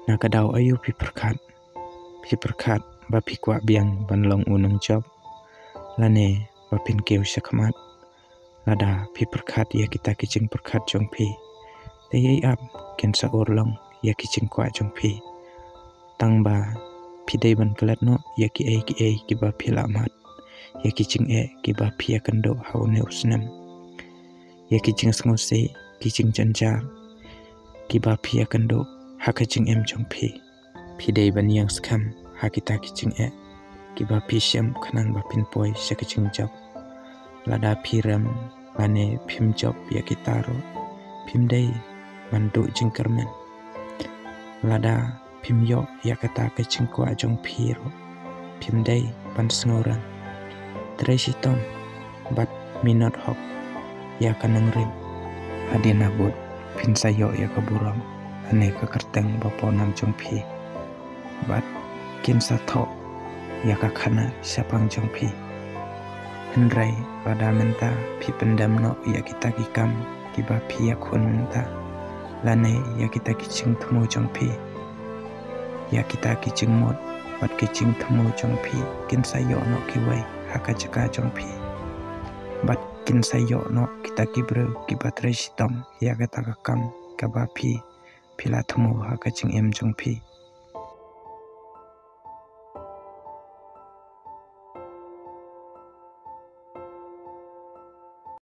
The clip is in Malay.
Nakadaw ayu pi perkat ba pi kwa biang ban long unang job lane ba pin keu sakmat lada pi perkat ya kita kicing perkat jong pi te yai ap ken sa orlong ya kicing kwa jong pi tang ba pi dei ban kelat no ya ki ba pi lamat ya kicing ki ba pi akan do hau ne usnam ya kicing sngose kicing janjar ki ba pi akan do ha kicing jong pi dei ban yang skam ha kita kicing ki ba pi syam khanang ba pin poi sa kicing job lada pi ram bane phim job ya kita ro phim dei mandu jingkermen lada phim yo ya kata kicing kwa jong pi ro phim dei ban sngoran Tracy Tom bat minot hop ya kanang rim adina bot pin sayo ya kaburang ane kakerteng bapo nam jong pi bat kin sa tho ya kakhana sapang jong pi henrai pada menta pi pendam no ya kita kikam kiba pi ya khun menta lane ya kita kicing thmo jong pi ya kita kicing mod bat kicing thmo jong pi kin sayo no kiwai haka jaka jong pi bat kin sayo no kita kibro kiba Tracy Tom ya kata kakam kaba pi pila thmo haka jing jong pi